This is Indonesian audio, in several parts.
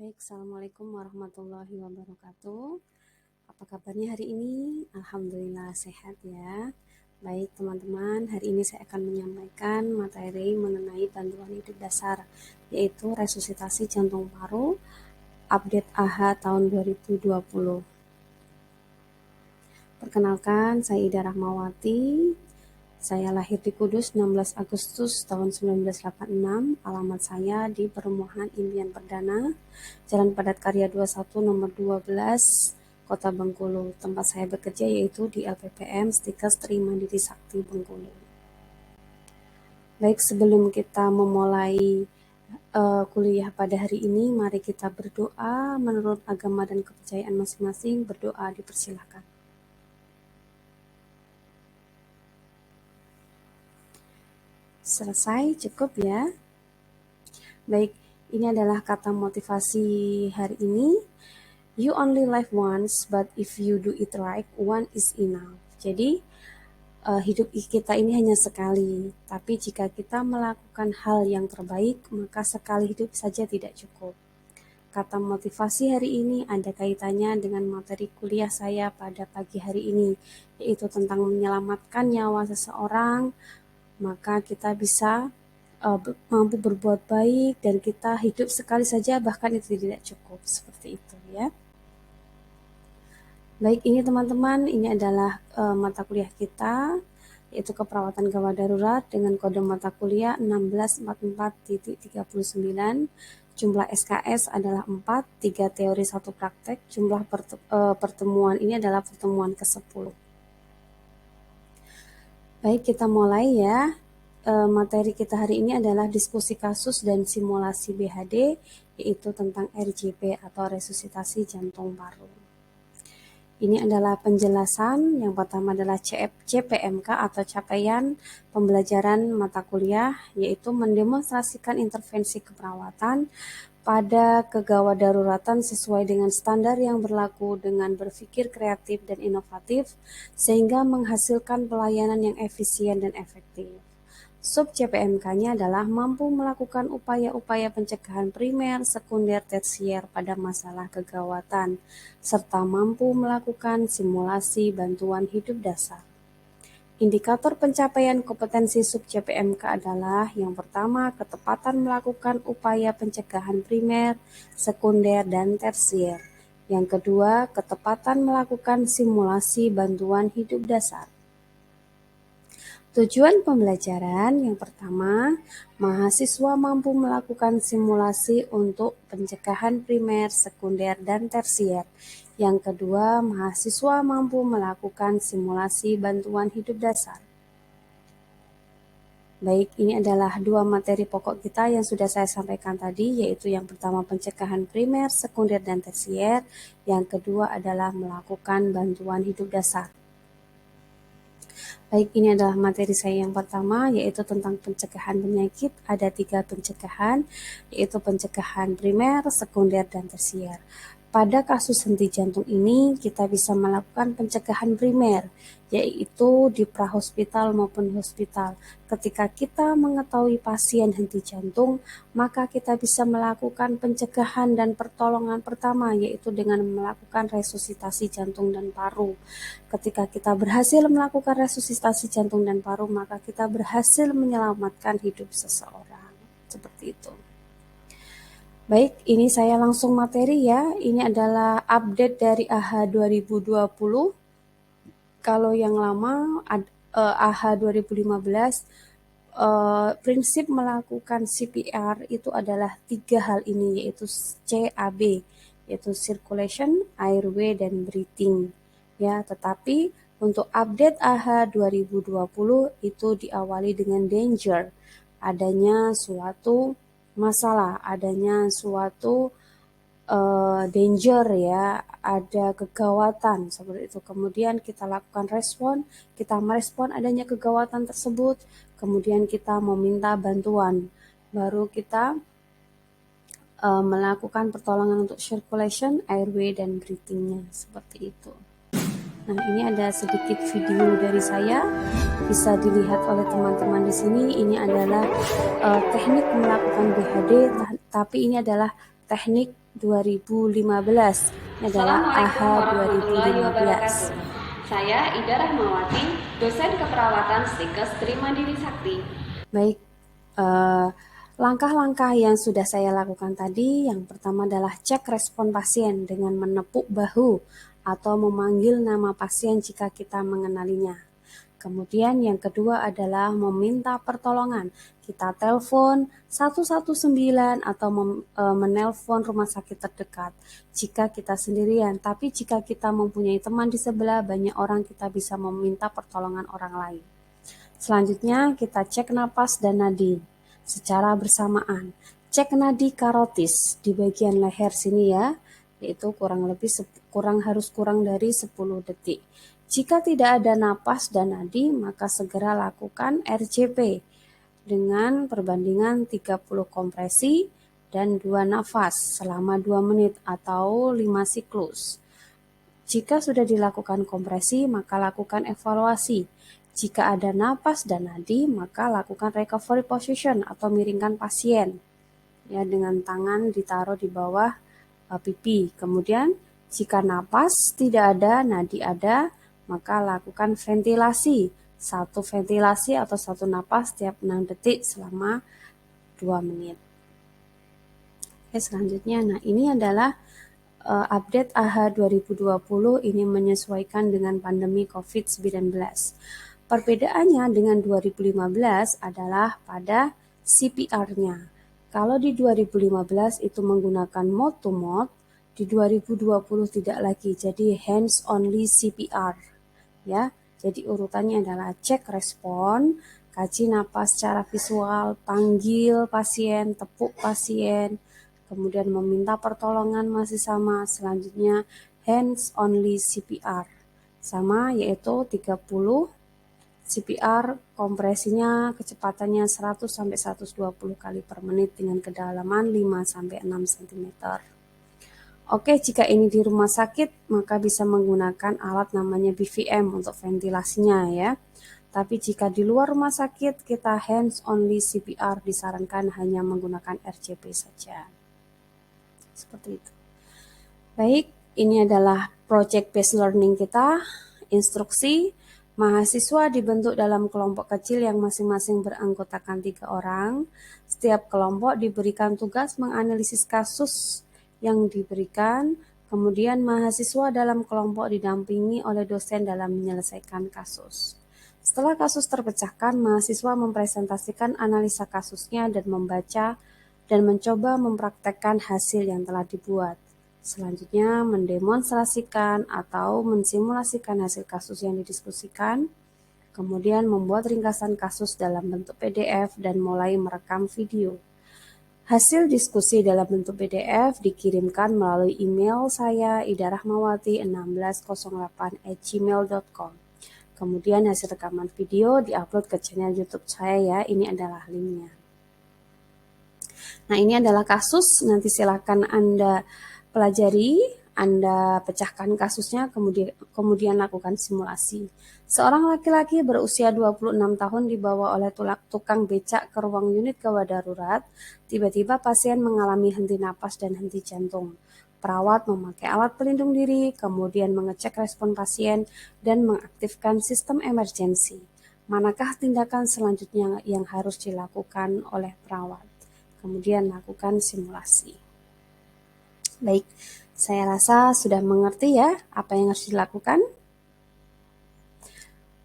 Baik, Assalamualaikum warahmatullahi wabarakatuh. Apa kabarnya hari ini? Alhamdulillah sehat ya. Baik teman-teman, hari ini saya akan menyampaikan materi mengenai bantuan hidup dasar, yaitu resusitasi jantung paru, update AHA tahun 2020. Perkenalkan, saya Ida Rahmawati. Saya lahir di Kudus 16 Agustus tahun 1986, alamat saya di Perumahan Impian Perdana, Jalan Padat Karya 21 nomor 12, Kota Bengkulu. Tempat saya bekerja yaitu di LPPM Stikes Trimandiri Sakti Bengkulu. Baik, sebelum kita memulai kuliah pada hari ini, mari kita berdoa menurut agama dan kepercayaan masing-masing. Berdoa dipersilahkan. Selesai, cukup ya. Baik, ini adalah kata motivasi hari ini. You only live once, but if you do it right, one is enough. Jadi, hidup kita ini hanya sekali. Tapi jika kita melakukan hal yang terbaik, maka sekali hidup saja tidak cukup. Kata motivasi hari ini ada kaitannya dengan materi kuliah saya pada pagi hari ini, yaitu tentang menyelamatkan nyawa seseorang. Maka kita bisa mampu berbuat baik dan kita hidup sekali saja, bahkan itu tidak cukup, seperti itu ya. Baik, ini teman-teman, ini adalah mata kuliah kita, yaitu keperawatan gawat darurat dengan kode mata kuliah 1644.39. Jumlah SKS adalah 4, 3 teori 1 praktek. Jumlah pertemuan ini adalah pertemuan ke-10. Baik, kita mulai ya. Materi kita hari ini adalah diskusi kasus dan simulasi BHD, yaitu tentang RJP atau resusitasi jantung paru. Ini adalah penjelasan. Yang pertama adalah CPMK atau capaian pembelajaran mata kuliah, yaitu mendemonstrasikan intervensi keperawatan pada kegawat daruratan sesuai dengan standar yang berlaku dengan berpikir kreatif dan inovatif sehingga menghasilkan pelayanan yang efisien dan efektif. Sub CPMK-nya adalah mampu melakukan upaya-upaya pencegahan primer, sekunder, tersier pada masalah kegawatan, serta mampu melakukan simulasi bantuan hidup dasar. Indikator pencapaian kompetensi sub CPMK adalah yang pertama, ketepatan melakukan upaya pencegahan primer, sekunder, dan tersier. Yang kedua, ketepatan melakukan simulasi bantuan hidup dasar. Tujuan pembelajaran yang pertama, mahasiswa mampu melakukan simulasi untuk pencegahan primer, sekunder, dan tersier. Yang kedua, mahasiswa mampu melakukan simulasi bantuan hidup dasar. Baik, ini adalah dua materi pokok kita yang sudah saya sampaikan tadi, yaitu yang pertama pencegahan primer, sekunder, dan tersier. Yang kedua adalah melakukan bantuan hidup dasar. Baik, ini adalah materi saya yang pertama, yaitu tentang pencegahan penyakit. Ada 3 pencegahan, yaitu pencegahan primer, sekunder, dan tersier. Pada kasus henti jantung ini, kita bisa melakukan pencegahan primer, yaitu di prahospital maupun hospital. Ketika kita mengetahui pasien henti jantung, maka kita bisa melakukan pencegahan dan pertolongan pertama, yaitu dengan melakukan resusitasi jantung dan paru. Ketika kita berhasil melakukan resusitasi jantung dan paru, maka kita berhasil menyelamatkan hidup seseorang. Seperti itu. Baik, ini saya langsung materi ya. Ini adalah update dari AHA 2020. Kalau yang lama AHA 2015, prinsip melakukan CPR itu adalah 3 hal ini, yaitu CAB, yaitu circulation, airway, dan breathing. Ya, tetapi untuk update AHA 2020 itu diawali dengan danger, adanya suatu masalah, adanya suatu danger ya, ada kegawatan seperti itu. Kemudian kita lakukan respon, kita merespon adanya kegawatan tersebut, kemudian kita meminta bantuan, baru kita melakukan pertolongan untuk circulation, airway, dan breathing-nya seperti itu. Nah, ini ada sedikit video dari saya, bisa dilihat oleh teman-teman di sini. Ini adalah teknik melakukan BHD, tapi ini adalah teknik 2015. Ini adalah AHA Assalamualaikum warahmatullahi 2015. wabarakatuh. Saya Ida Rahmawati, dosen keperawatan Stikes Terima Diri Sakti. Baik, langkah-langkah yang sudah saya lakukan tadi, yang pertama adalah cek respon pasien dengan menepuk bahu atau memanggil nama pasien jika kita mengenalinya. Kemudian yang kedua adalah meminta pertolongan. Kita telepon 119 atau menelpon rumah sakit terdekat jika kita sendirian. Tapi jika kita mempunyai teman di sebelah, banyak orang, kita bisa meminta pertolongan orang lain. Selanjutnya kita cek napas dan nadi secara bersamaan. Cek nadi karotis di bagian leher sini ya, yaitu harus kurang dari 10 detik. Jika tidak ada napas dan nadi, maka segera lakukan RCP dengan perbandingan 30 kompresi dan 2 nafas selama 2 menit atau 5 siklus. Jika sudah dilakukan kompresi, maka lakukan evaluasi. Jika ada napas dan nadi, maka lakukan recovery position atau miringkan pasien ya dengan tangan ditaruh di bawah pipi. Kemudian jika napas tidak ada, nadi ada, maka lakukan ventilasi. Satu ventilasi atau satu napas setiap 6 detik selama 2 menit. Oke, selanjutnya, nah ini adalah update AHA 2020 ini menyesuaikan dengan pandemi COVID-19. Perbedaannya dengan 2015 adalah pada CPR-nya. Kalau di 2015 itu menggunakan mode to mode, di 2020 tidak lagi, jadi hands only CPR. Ya, jadi urutannya adalah cek respon, kaji napas secara visual, panggil pasien, tepuk pasien, kemudian meminta pertolongan masih sama. Selanjutnya hands only CPR sama, yaitu 30 CPR, kompresinya kecepatannya 100 sampai 120 kali per menit dengan kedalaman 5 sampai 6 cm. Oke, jika ini di rumah sakit, maka bisa menggunakan alat namanya BVM untuk ventilasinya ya. Tapi jika di luar rumah sakit, kita hands only CPR, disarankan hanya menggunakan RCP saja. Seperti itu. Baik, ini adalah project based learning kita. Instruksi, mahasiswa dibentuk dalam kelompok kecil yang masing-masing beranggotakan 3 orang. Setiap kelompok diberikan tugas menganalisis kasus yang diberikan, kemudian mahasiswa dalam kelompok didampingi oleh dosen dalam menyelesaikan kasus. Setelah kasus terpecahkan, mahasiswa mempresentasikan analisa kasusnya dan membaca dan mencoba mempraktekkan hasil yang telah dibuat. Selanjutnya, mendemonstrasikan atau mensimulasikan hasil kasus yang didiskusikan, kemudian membuat ringkasan kasus dalam bentuk PDF dan mulai merekam video. Hasil diskusi dalam bentuk PDF dikirimkan melalui email saya idarahmawati1608@gmail.com. Kemudian hasil rekaman video diupload ke channel YouTube saya ya. Ini adalah linknya. Nah, ini adalah kasus. Nanti silakan Anda pelajari, Anda pecahkan kasusnya, kemudian lakukan simulasi. Seorang laki-laki berusia 26 tahun dibawa oleh tukang becak ke ruang unit gawat darurat. Tiba-tiba pasien mengalami henti napas dan henti jantung. Perawat memakai alat pelindung diri, kemudian mengecek respon pasien dan mengaktifkan sistem emergensi. Manakah tindakan selanjutnya yang harus dilakukan oleh perawat? Kemudian lakukan simulasi. Baik, saya rasa sudah mengerti ya apa yang harus dilakukan.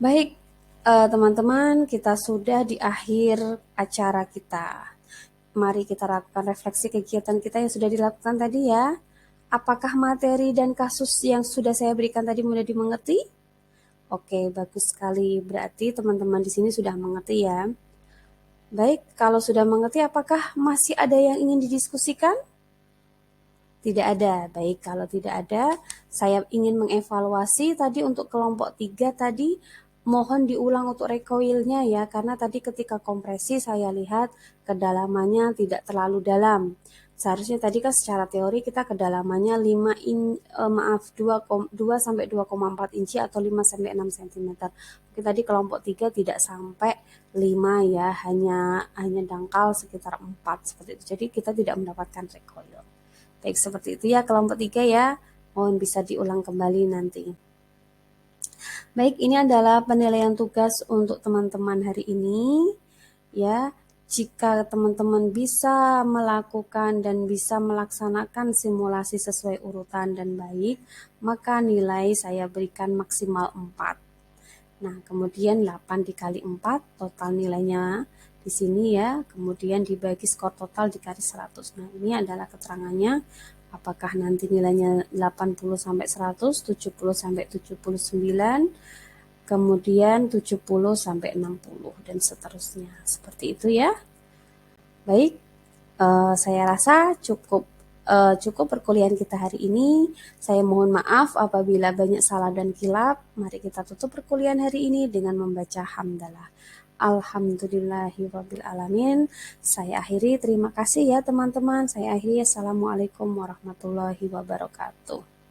Baik, teman-teman, kita sudah di akhir acara kita. Mari kita lakukan refleksi kegiatan kita yang sudah dilakukan tadi ya. Apakah materi dan kasus yang sudah saya berikan tadi mudah dimengerti? Oke, bagus sekali. Berarti teman-teman di sini sudah mengerti ya. Baik, kalau sudah mengerti, apakah masih ada yang ingin didiskusikan? Tidak ada. Baik, kalau tidak ada, saya ingin mengevaluasi tadi untuk kelompok 3 tadi, mohon diulang untuk recoilnya ya, karena tadi ketika kompresi saya lihat kedalamannya tidak terlalu dalam. Seharusnya tadi kan secara teori kita kedalamannya 2 sampai 2,4 inci atau 5 sampai 6 cm. Oke, tadi kelompok 3 tidak sampai 5 ya, hanya dangkal sekitar 4 seperti itu. Jadi kita tidak mendapatkan recoil. Baik, seperti itu ya kelompok 3 ya. Mohon bisa diulang kembali nanti. Baik, ini adalah penilaian tugas untuk teman-teman hari ini. Ya, jika teman-teman bisa melakukan dan bisa melaksanakan simulasi sesuai urutan dan baik, maka nilai saya berikan maksimal 4. Nah, kemudian 8 dikali 4, total nilainya di sini ya, kemudian dibagi skor total dikali 100. Nah, ini adalah keterangannya. Apakah nanti nilainya 80 sampai 100, 70 sampai 79, kemudian 70 sampai 60 dan seterusnya. Seperti itu ya. Baik, saya rasa cukup perkuliahan kita hari ini. Saya mohon maaf apabila banyak salah dan kilap. Mari kita tutup perkuliahan hari ini dengan membaca hamdalah. Alhamdulillahirrabbilalamin. Saya akhiri, terima kasih ya teman-teman. Saya akhiri, assalamualaikum warahmatullahi wabarakatuh.